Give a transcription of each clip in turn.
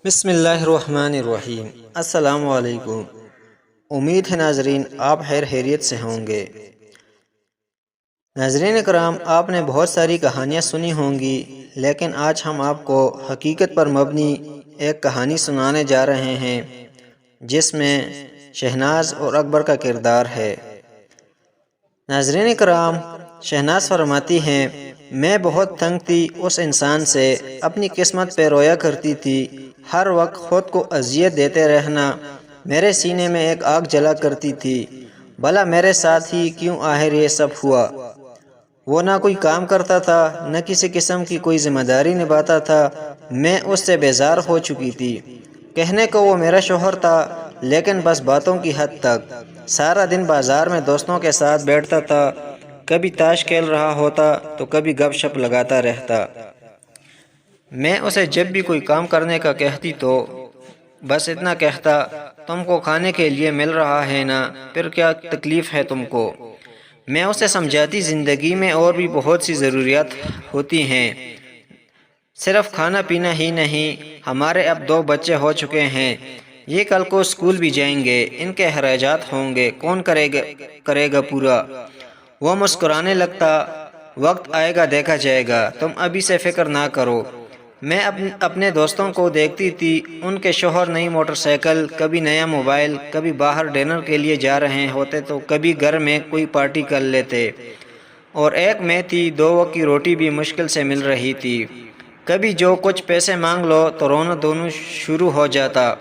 بسم اللہ الرحمن الرحیم۔ السلام علیکم۔ امید ہے ناظرین آپ خیریت سے ہوں گے۔ ناظرین کرام، آپ نے بہت ساری کہانیاں سنی ہوں گی، لیکن آج ہم آپ کو حقیقت پر مبنی ایک کہانی سنانے جا رہے ہیں جس میں شہناز اور اکبر کا کردار ہے۔ ناظرین کرام، شہناز فرماتی ہیں، میں بہت تنگ تھی اس انسان سے، اپنی قسمت پہ رویا کرتی تھی، ہر وقت خود کو اذیت دیتے رہنا میرے سینے میں ایک آگ جلا کرتی تھی۔ بھلا میرے ساتھ ہی کیوں آخر یہ سب ہوا؟ وہ نہ کوئی کام کرتا تھا، نہ کسی قسم کی کوئی ذمہ داری نبھاتا تھا۔ میں اس سے بیزار ہو چکی تھی۔ کہنے کو وہ میرا شوہر تھا، لیکن بس باتوں کی حد تک۔ سارا دن بازار میں دوستوں کے ساتھ بیٹھتا تھا، کبھی تاش کھیل رہا ہوتا تو کبھی گپ شپ لگاتا رہتا۔ میں اسے جب بھی کوئی کام کرنے کا کہتی تو بس اتنا کہتا، تم کو کھانے کے لیے مل رہا ہے نا، پھر کیا تکلیف ہے تم کو؟ میں اسے سمجھاتی، زندگی میں اور بھی بہت سی ضروریات ہوتی ہیں، صرف کھانا پینا ہی نہیں۔ ہمارے اب 2 بچے ہو چکے ہیں، یہ کل کو اسکول بھی جائیں گے، ان کے اخراجات ہوں گے، کون کرے گا پورا؟ وہ مسکرانے لگتا، وقت آئے گا دیکھا جائے گا، تم ابھی سے فکر نہ کرو۔ میں اپنے دوستوں کو دیکھتی تھی، ان کے شوہر نئی موٹر سائیکل، کبھی نیا موبائل، کبھی باہر ڈنر کے لیے جا رہے ہوتے تو کبھی گھر میں کوئی پارٹی کر لیتے، اور ایک میں تھی، 2 وقت کی روٹی بھی مشکل سے مل رہی تھی۔ کبھی جو کچھ پیسے مانگ لو تو رونا دونوں شروع ہو جاتا۔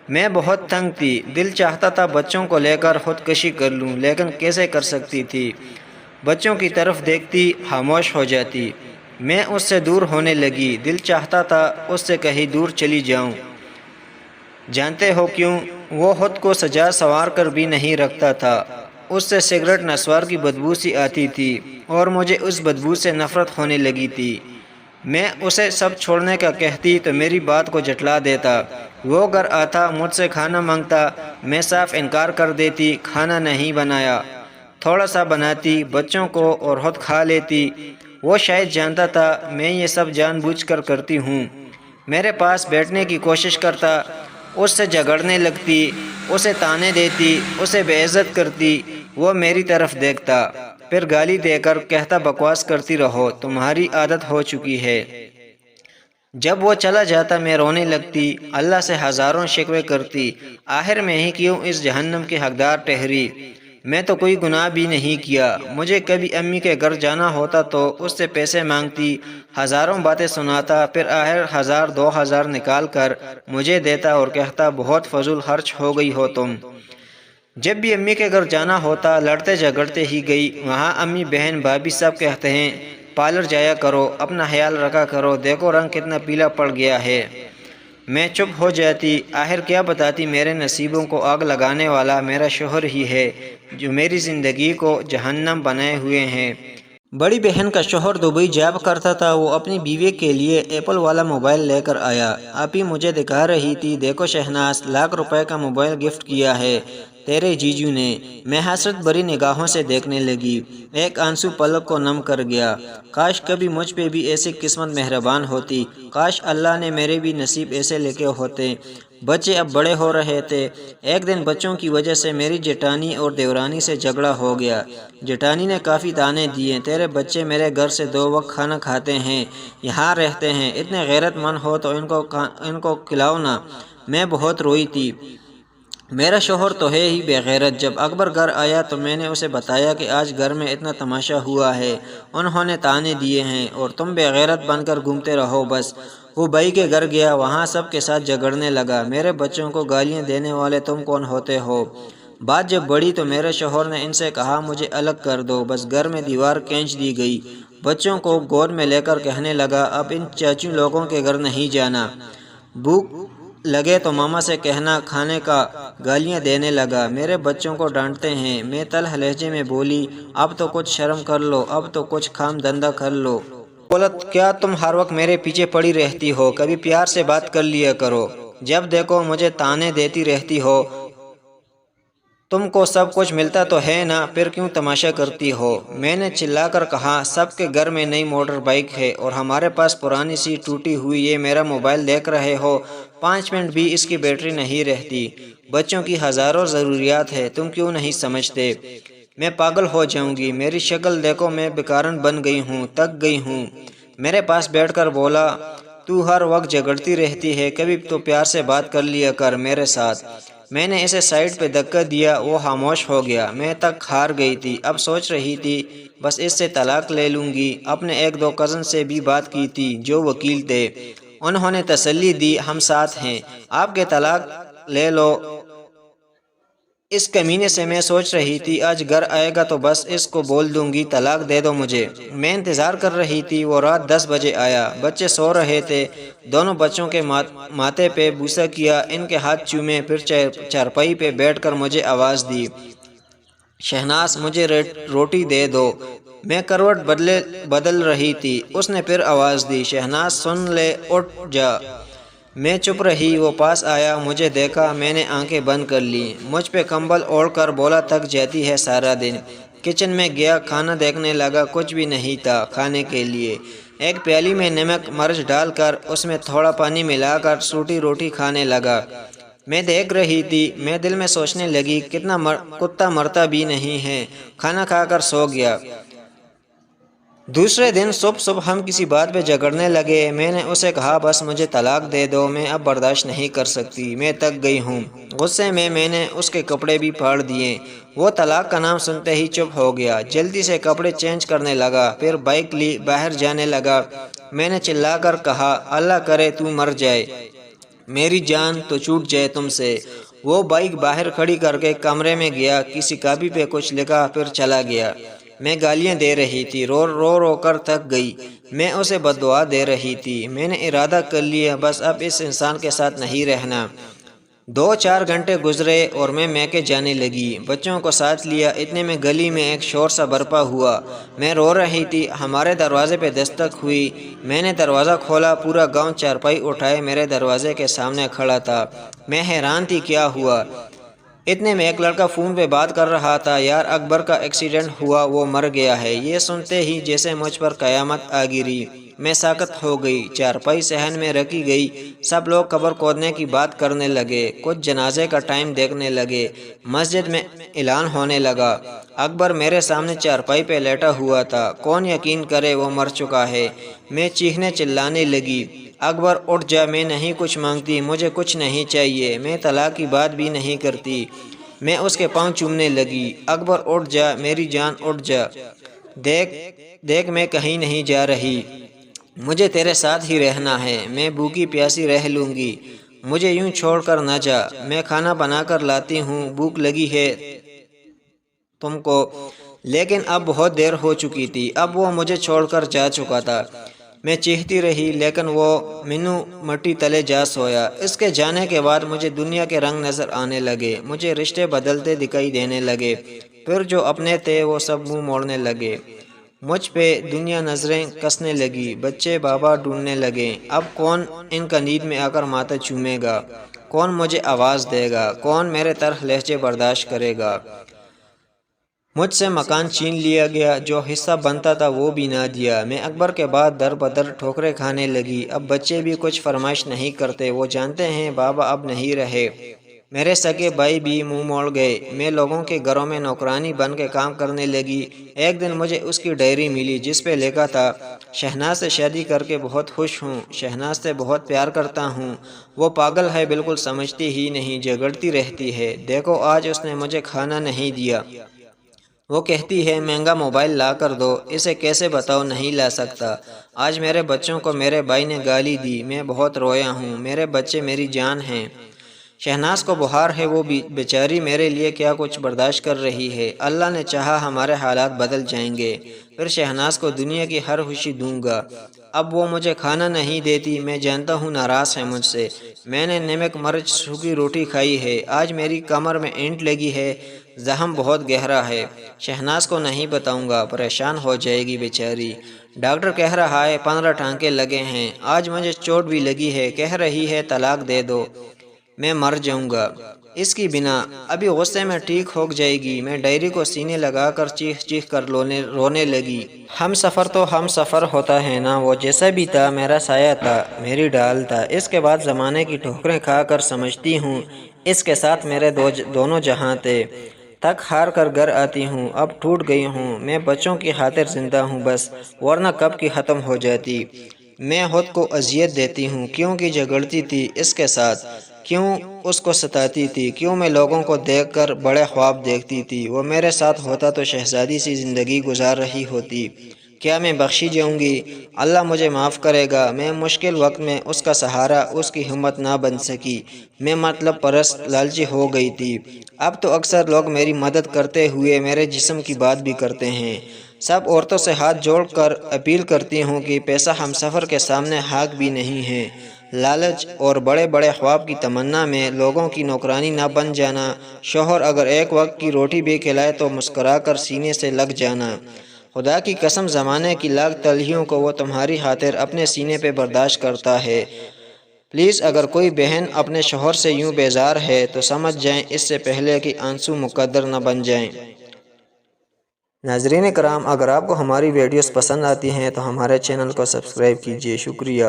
میں بہت تنگ تھی، دل چاہتا تھا بچوں کو لے کر خودکشی کر لوں، لیکن کیسے کر سکتی تھی؟ بچوں کی طرف دیکھتی، خاموش ہو جاتی۔ میں اس سے دور ہونے لگی، دل چاہتا تھا اس سے کہیں دور چلی جاؤں۔ جانتے ہو کیوں؟ وہ خود کو سجا سنوار کر بھی نہیں رکھتا تھا۔ اس سے سگریٹ نسوار کی بدبو سی آتی تھی، اور مجھے اس بدبو سے نفرت ہونے لگی تھی۔ میں اسے سب چھوڑنے کا کہتی تو میری بات کو جھٹلا دیتا۔ وہ گھر آتا، مجھ سے کھانا مانگتا، میں صاف انکار کر دیتی، کھانا نہیں بنایا، تھوڑا سا بناتی بچوں کو اور خود کھا لیتی۔ وہ شاید جانتا تھا میں یہ سب جان بوجھ کر کرتی ہوں۔ میرے پاس بیٹھنے کی کوشش کرتا، اس سے جھگڑنے لگتی، اسے تانے دیتی، اسے بے عزت کرتی۔ وہ میری طرف دیکھتا، پھر گالی دے کر کہتا، بکواس کرتی رہو، تمہاری عادت ہو چکی ہے۔ جب وہ چلا جاتا میں رونے لگتی، اللہ سے ہزاروں شکوے کرتی، آخر میں ہی کیوں اس جہنم کی حقدار ٹھہری؟ میں تو کوئی گناہ بھی نہیں کیا۔ مجھے کبھی امی کے گھر جانا ہوتا تو اس سے پیسے مانگتی، ہزاروں باتیں سناتا، پھر آخر 1000 2000 نکال کر مجھے دیتا اور کہتا، بہت فضول خرچ ہو گئی ہو تم۔ جب بھی امی کے گھر جانا ہوتا لڑتے جھگڑتے ہی گئی۔ وہاں امی بہن بھابھی سب کہتے ہیں، پارلر جایا کرو، اپنا خیال رکھا کرو، دیکھو رنگ کتنا پیلا پڑ گیا ہے۔ میں چپ ہو جاتی، آخر کیا بتاتی، میرے نصیبوں کو آگ لگانے والا میرا شوہر ہی ہے، جو میری زندگی کو جہنم بنائے ہوئے ہیں۔ بڑی بہن کا شوہر دبئی جاب کرتا تھا، وہ اپنی بیوی کے لیے ایپل والا موبائل لے کر آیا۔ آپی مجھے دکھا رہی تھی، دیکھو شہناز، ₹1,00,000 کا موبائل گفٹ کیا ہے تیرے جیجو نے۔ میں حسرت بھری نگاہوں سے دیکھنے لگی، ایک آنسو پلک کو نم کر گیا۔ کاش کبھی مجھ پہ بھی ایسی قسمت مہربان ہوتی، کاش اللہ نے میرے بھی نصیب ایسے لکھے ہوتے۔ بچے اب بڑے ہو رہے تھے۔ ایک دن بچوں کی وجہ سے میری جیٹھانی اور دیورانی سے جھگڑا ہو گیا۔ جیٹھانی نے کافی تانے دیے، تیرے بچے میرے گھر سے 2 وقت کھانا کھاتے ہیں، یہاں رہتے ہیں، اتنے غیرت مند ہو تو ان کو کھلاؤ نا۔ میں بہت روئی تھی، میرا شوہر تو ہے ہی بے غیرت۔ جب اکبر گھر آیا تو میں نے اسے بتایا کہ آج گھر میں اتنا تماشا ہوا ہے، انہوں نے تانے دیے ہیں اور تم بے غیرت بن کر گھومتے رہو بس۔ وہ بھائی کے گھر گیا، وہاں سب کے ساتھ جھگڑنے لگا، میرے بچوں کو گالیاں دینے والے تم کون ہوتے ہو؟ بات جب بڑھی تو میرے شوہر نے ان سے کہا، مجھے الگ کر دو، بس گھر میں دیوار کھینچ دی گئی۔ بچوں کو گود میں لے کر کہنے لگا، اب ان چاچو لوگوں کے گھر نہیں جانا، بھوک لگے تو ماما سے کہنا کھانے کا، گالیاں دینے لگا، میرے بچوں کو ڈانٹتے ہیں۔ میں تلخ لہجے میں بولی، اب تو کچھ شرم کر لو، اب تو کچھ کام دھندا کر لو۔ بولا، کیا تم ہر وقت میرے پیچھے پڑی رہتی ہو؟ کبھی پیار سے بات کر لیا کرو، جب دیکھو مجھے تانے دیتی رہتی ہو۔ تم کو سب کچھ ملتا تو ہے نا، پھر کیوں تماشا کرتی ہو؟ میں نے چلا کر کہا، سب کے گھر میں نئی موٹر بائیک ہے اور ہمارے پاس پرانی سی ٹوٹی ہوئی یہ میرا موبائل دیکھ رہے ہو، 5 منٹ بھی اس کی بیٹری نہیں رہتی۔ بچوں کی ہزاروں ضروریات ہے، تم کیوں نہیں سمجھتے؟ میں پاگل ہو جاؤں گی، میری شکل دیکھو، میں بیکارن بن گئی ہوں، تک گئی ہوں۔ میرے پاس بیٹھ کر بولا، تو ہر وقت جھگڑتی رہتی ہے، کبھی تو پیار سے بات کر لیا کر میرے ساتھ۔ میں نے اسے سائڈ پہ دھکا دیا، وہ خاموش ہو گیا۔ میں تک ہار گئی تھی، اب سوچ رہی تھی بس اس سے طلاق لے لوں گی۔ اپنے 1-2 کزن سے بھی بات کی تھی جو وکیل تھے، انہوں نے تسلی دی، ہم ساتھ ہیں، آپ کے طلاق لے لو۔ اس کمینے سے میں سوچ رہی تھی آج گھر آئے گا تو بس اس کو بول دوں گی طلاق دے دو مجھے۔ میں انتظار کر رہی تھی، وہ رات 10 بجے آیا، بچے سو رہے تھے۔ دونوں بچوں کے ماتھے پہ بوسہ کیا، ان کے ہاتھ چومے، پھر چارپائی پہ بیٹھ کر مجھے آواز دی، شہناز مجھے روٹی دے دو۔ میں کروٹ بدل رہی تھی، اس نے پھر آواز دی، شہناز سن لے، اٹھ جا۔ میں چپ رہی، وہ پاس آیا، مجھے دیکھا، میں نے آنکھیں بند کر لیں، مجھ پہ کمبل اوڑھ کر بولا، تھک جاتی ہے سارا دن۔ کچن میں گیا، کھانا دیکھنے لگا، کچھ بھی نہیں تھا کھانے کے لیے۔ ایک پیالی میں نمک مرچ ڈال کر اس میں تھوڑا پانی ملا کر سوٹی روٹی کھانے لگا۔ میں دیکھ رہی تھی، میں دل میں سوچنے لگی، کتنا کتا مرتا بھی نہیں ہے۔ کھانا کھا کر سو گیا۔ دوسرے دن صبح ہم کسی بات پہ جھگڑنے لگے۔ میں نے اسے کہا، بس مجھے طلاق دے دو، میں اب برداشت نہیں کر سکتی، میں تک گئی ہوں۔ غصے میں نے اس کے کپڑے بھی پھاڑ دیے۔ وہ طلاق کا نام سنتے ہی چپ ہو گیا، جلدی سے کپڑے چینج کرنے لگا، پھر بائیک لی، باہر جانے لگا۔ میں نے چلا کر کہا، اللہ کرے تو مر جائے، میری جان تو چھوٹ جائے تم سے۔ وہ بائیک باہر کھڑی کر کے کمرے میں گیا، کسی کاپی پہ کچھ لکھا، پھر چلا گیا۔ میں گالیاں دے رہی تھی، رو کر تھک گئی۔ میں اسے بددعا دے رہی تھی۔ میں نے ارادہ کر لیا، بس اب اس انسان کے ساتھ نہیں رہنا۔ 2-4 گھنٹے گزرے اور میں میکے جانے لگی، بچوں کو ساتھ لیا۔ اتنے میں گلی میں ایک شور سا برپا ہوا، میں رو رہی تھی۔ ہمارے دروازے پہ دستک ہوئی، میں نے دروازہ کھولا، پورا گاؤں چارپائی اٹھائے میرے دروازے کے سامنے کھڑا تھا۔ میں حیران تھی، کیا ہوا؟ اتنے میں ایک لڑکا فون پہ بات کر رہا تھا، یار اکبر کا ایکسیڈنٹ ہوا، وہ مر گیا ہے۔ یہ سنتے ہی جیسے مجھ پر قیامت آ گری، میں ساکت ہو گئی۔ چارپائی صحن میں رکھی گئی، سب لوگ قبر کھودنے کی بات کرنے لگے، کچھ جنازے کا ٹائم دیکھنے لگے۔ مسجد میں اعلان ہونے لگا، اکبر میرے سامنے چارپائی پہ لیٹا ہوا تھا، کون یقین کرے وہ مر چکا ہے۔ میں چیخنے چلانے لگی، اکبر اٹھ جا، میں نہیں کچھ مانگتی، مجھے کچھ نہیں چاہیے، میں طلاق کی بات بھی نہیں کرتی۔ میں اس کے پاؤں چومنے لگی، اکبر اٹھ جا، میری جان اٹھ جا، دیکھ میں کہیں نہیں جا رہی، مجھے تیرے ساتھ ہی رہنا ہے، میں بھوکی پیاسی رہ لوں گی، مجھے یوں چھوڑ کر نہ جا، میں کھانا بنا کر لاتی ہوں، بھوک لگی ہے تم کو۔ لیکن اب بہت دیر ہو چکی تھی، اب وہ مجھے چھوڑ کر جا چکا تھا۔ میں چیختی رہی، لیکن وہ مینو مٹی تلے جا سویا۔ اس کے جانے کے بعد مجھے دنیا کے رنگ نظر آنے لگے، مجھے رشتے بدلتے دکھائی دینے لگے، پھر جو اپنے تھے وہ سب منہ موڑنے لگے، مجھ پہ دنیا نظریں کسنے لگی، بچے بابا ڈھونڈنے لگے۔ اب کون ان کا نیند میں آ کر ماتھا چومے گا، کون مجھے آواز دے گا، کون میرے طرح لہجے برداشت کرے گا۔ مجھ سے مکان چھین لیا گیا، جو حصہ بنتا تھا وہ بھی نہ دیا۔ میں اکبر کے بعد در بدر ٹھوکریں کھانے لگی۔ اب بچے بھی کچھ فرمائش نہیں کرتے، وہ جانتے ہیں بابا اب نہیں رہے۔ میرے سگے بھائی بھی منہ موڑ گئے، میں لوگوں کے گھروں میں نوکرانی بن کے کام کرنے لگی۔ ایک دن مجھے اس کی ڈائری ملی جس پہ لکھا تھا، شہناز سے شادی کر کے بہت خوش ہوں، شہناز سے بہت پیار کرتا ہوں، وہ پاگل ہے، بالکل سمجھتی ہی نہیں، جھگڑتی رہتی ہے، دیکھو آج اس نے مجھے کھانا نہیں دیا، وہ کہتی ہے مہنگا موبائل لا کر دو، اسے کیسے بتاؤ نہیں لا سکتا، آج میرے بچوں کو میرے بھائی نے گالی دی، میں بہت رویا ہوں، میرے بچے میری جان ہیں۔ شہناز کو بخار ہے، وہ بیچاری میرے لیے کیا کچھ برداشت کر رہی ہے، اللہ نے چاہا ہمارے حالات بدل جائیں گے، پھر شہناز کو دنیا کی ہر خوشی دوں گا۔ اب وہ مجھے کھانا نہیں دیتی، میں جانتا ہوں ناراض ہے مجھ سے، میں نے نمک مرچ سوکھی روٹی کھائی ہے، آج میری کمر میں اینٹ لگی ہے، زخم بہت گہرا ہے، شہناز کو نہیں بتاؤں گا، پریشان ہو جائے گی بیچاری، ڈاکٹر کہہ رہا ہے 15 ٹانکے لگے ہیں، آج مجھے چوٹ بھی لگی ہے، کہہ رہی ہے طلاق دے دو، میں مر جاؤں گا۔ اس کی بنا ابھی غصے میں ٹھیک ہو جائے گی۔ میں ڈائری کو سینے لگا کر چیخ چیخ کر رونے لگی۔ ہم سفر تو ہم سفر ہوتا ہے نا، وہ جیسا بھی تھا میرا سایہ تھا، میری ڈال تھا۔ اس کے بعد زمانے کی ٹھوکریں کھا کر سمجھتی ہوں اس کے ساتھ میرے دونوں جہاں تھے۔ تھک ہار کر گھر آتی ہوں، اب ٹوٹ گئی ہوں۔ میں بچوں کی خاطر زندہ ہوں بس، ورنہ کب کی ختم ہو جاتی۔ میں خود کو اذیت دیتی ہوں، کیوں کی جھگڑتی تھی اس کے ساتھ، کیوں اس کو ستاتی تھی، کیوں میں لوگوں کو دیکھ کر بڑے خواب دیکھتی تھی۔ وہ میرے ساتھ ہوتا تو شہزادی سی زندگی گزار رہی ہوتی۔ کیا میں بخشی جاؤں گی؟ اللہ مجھے معاف کرے گا۔ میں مشکل وقت میں اس کا سہارا، اس کی ہمت نہ بن سکی۔ میں مطلب پرست لالچی ہو گئی تھی۔ اب تو اکثر لوگ میری مدد کرتے ہوئے میرے جسم کی بات بھی کرتے ہیں۔ سب عورتوں سے ہاتھ جوڑ کر اپیل کرتی ہوں کہ پیسہ ہم سفر کے سامنے حق بھی نہیں ہے۔ لالچ اور بڑے بڑے خواب کی تمنا میں لوگوں کی نوکرانی نہ بن جانا۔ شوہر اگر ایک وقت کی روٹی بھی کھلائے تو مسکرا کر سینے سے لگ جانا۔ خدا کی قسم زمانے کی لاکھ تلخیوں کو وہ تمہاری خاطر اپنے سینے پہ برداشت کرتا ہے۔ پلیز اگر کوئی بہن اپنے شوہر سے یوں بیزار ہے تو سمجھ جائیں اس سے پہلے کہ آنسو مقدر نہ بن جائیں۔ ناظرین کرام، اگر آپ کو ہماری ویڈیوز پسند آتی ہیں تو ہمارے چینل کو سبسکرائب کیجیے۔ شکریہ۔